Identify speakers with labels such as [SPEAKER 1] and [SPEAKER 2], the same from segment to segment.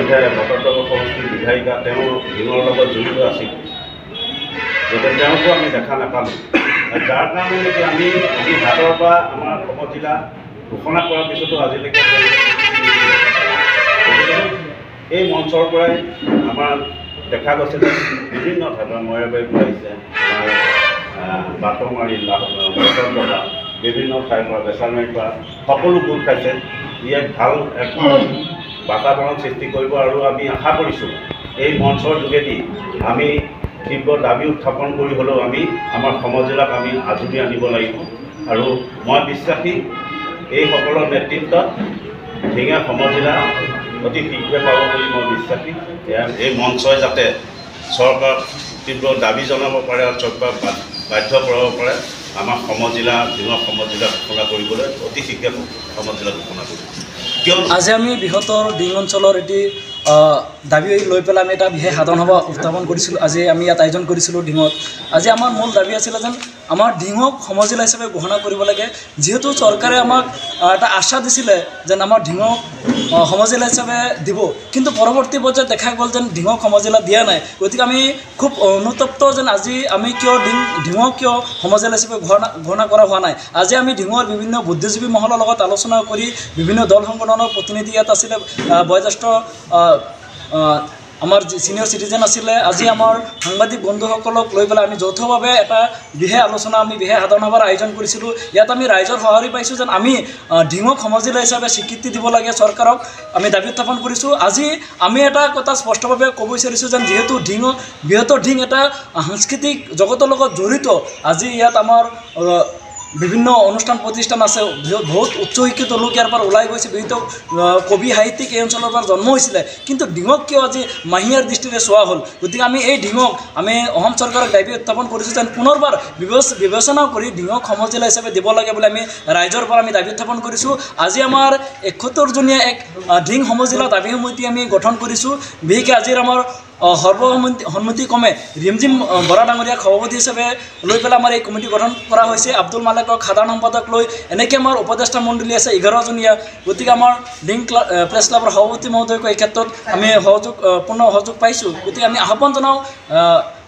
[SPEAKER 1] ইতিমধ্যে বটদ্ৰৱ সমষ্টিৰ বিধায়িকা তেওঁ দিনৰ লগত জড়িত আছিল, গতিকে তেওঁকো আমি দেখা নাপালোঁ। যাৰ কাৰণে নেকি আমি হাতৰ পৰা আমাৰ খবৰ জিলা ঘোষণা কৰাৰ পিছতো আজিলৈকে এই মঞ্চৰ পৰাই আমাৰ দেখা গৈছে যে বিভিন্ন ঠাইত ময়ূৰবাৰীৰ পৰা আহিছে, আমাৰ বাটমাৰী বটদ্ৰৱা বিভিন্ন ঠাইৰ পৰা বেচাৰমাৰীৰ পৰা সকলো গোট খাইছে। ইয়াত ভাল এক বাতাবৰণ সৃষ্টি কৰিব আৰু আমি আশা কৰিছোঁ এই মঞ্চৰ যোগেদি আমি তীব্ৰ দাবী উত্থাপন কৰি হ'লেও আমি আমাৰ সমজিলাক আমি আজৰি আনিব লাগিব। আৰু মই বিশ্বাসী এইসকলৰ নেতৃত্বত ঢিঙা সমজিলা অতি শীঘ্ৰে পাব বুলি মই বিশ্বাসী। এই মঞ্চই যাতে চৰকাৰক তীব্ৰ দাবী জনাব পাৰে আৰু চৰকাৰক বাধ্য কৰাব পাৰে আমাৰ সমজিলা ঢিঙা সমজিলা ঘোষণা কৰিবলৈ অতি শীঘ্ৰে সমজিলা ঘোষণা কৰিব। কিয়নো
[SPEAKER 2] আজি আমি বৃহত্তৰ ডিং অঞ্চলৰ এটি দাবী লৈ পেলাই আমি এটা বিশেষ সাধাৰণ সভা উত্থাপন কৰিছিলোঁ। আজি আমি ইয়াত আয়োজন কৰিছিলোঁ ডিঙত। আজি আমাৰ মূল দাবী আছিলে যেন আমাৰ ডিঙক সমজিলা হিচাপে ঘোষণা কৰিব লাগে, যিহেতু চৰকাৰে আমাক এটা আশা দিছিলে যেন আমাৰ ডিঙক সমজিলা হিচাপে দিব, কিন্তু পৰৱৰ্তী পৰ্যায়ত দেখা গ'ল যেন ডিঙক সমজিলা দিয়া নাই। গতিকে আমি খুব অনুতপ্ত যেন আজি আমি কিয় ডিঙক কিয় সমজিলা হিচাপে ঘোষণা কৰা হোৱা নাই। আজি আমি ডিঙৰ বিভিন্ন বুদ্ধিজীৱী মহলৰ লগত আলোচনা কৰি বিভিন্ন দল সংগঠনৰ প্ৰতিনিধি ইয়াত আছিলে, বয়োজ্যেষ্ঠ আমাৰ সিনিয়ৰ চিটিজেন আছিলে। আজি আমাৰ সাংবাদিক বন্ধুসকলক লৈ পেলাই আমি যৌথভাৱে এটা বিশেষ আলোচনা আমি বিশেষ সাধাৰণ সভাৰ আয়োজন কৰিছিলোঁ। ইয়াত আমি ৰাইজৰ সঁহাৰি পাইছোঁ যেন আমি ডিঙক সমজিলা হিচাপে স্বীকৃতি দিব লাগে চৰকাৰক, আমি দাবী উত্থাপন কৰিছোঁ। আজি আমি এটা কথা স্পষ্টভাৱে ক'ব বিচাৰিছোঁ যেন যিহেতু বৃহত্তৰ ডিং এটা সাংস্কৃতিক জগতৰ লগত জড়িত, আজি ইয়াত আমাৰ বিভিন্ন অনুষ্ঠান প্ৰতিষ্ঠান আছে, বহুত উচ্চ শিক্ষিত লোক ইয়াৰ পৰা ওলাই গৈছে, বিভিন্ন কবি সাহিত্যিক এই অঞ্চলৰ পৰা জন্ম হৈছিলে, কিন্তু ডিঙক কিয় আজি মাহীয়াৰ দৃষ্টিৰে চোৱা হ'ল। গতিকে আমি এই ডিঙক আমি অসম চৰকাৰক দাবী উত্থাপন কৰিছোঁ যেন পুনৰবাৰ বিবেচনা কৰি ডিঙক সমজিলা হিচাপে দিব লাগে বুলি আমি ৰাইজৰ পৰা আমি দাবী উত্থাপন কৰিছোঁ। আজি আমাৰ 71জনীয়া এক ডিং সমজিলা দাবী সমিতি আমি গঠন কৰিছোঁ। বিশেষকৈ আজিৰ আমাৰ সৰ্বসন্মতি ক্ৰমে ৰিমজিম বৰা ডাঙৰীয়াক সভাপতি হিচাপে লৈ পেলাই আমাৰ এই কমিটি গঠন কৰা হৈছে, আব্দুল মালেকক সাধাৰণ সম্পাদক লৈ এনেকৈ আমাৰ উপদেষ্টা মণ্ডলী আছে 11জনীয়া। গতিকে আমাৰ ডিং প্ৰেছ ক্লাবৰ সভাপতি মহোদয়ক এই ক্ষেত্ৰত আমি পূৰ্ণ সহযোগ পাইছোঁ। গতিকে আমি আহ্বান জনাওঁ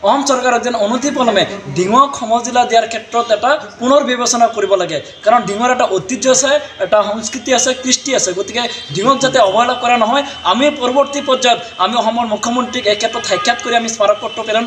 [SPEAKER 2] অসম চৰকাৰক যেন অনতিপলমে ডিঙক সমজিলা দিয়াৰ ক্ষেত্ৰত এটা পুনৰ বিবেচনা কৰিব লাগে, কাৰণ ডিঙৰ এটা ঐতিহ্য আছে, এটা সংস্কৃতি আছে, কৃষ্টি আছে। গতিকে ডিঙক যাতে অৱহেলা কৰা নহয়। আমি পৰৱৰ্তী পৰ্যায়ত আমি অসমৰ মুখ্যমন্ত্ৰীক এই ক্ষেত্ৰত সাক্ষাৎ কৰি আমি স্মাৰকপত্ৰ প্ৰেৰণ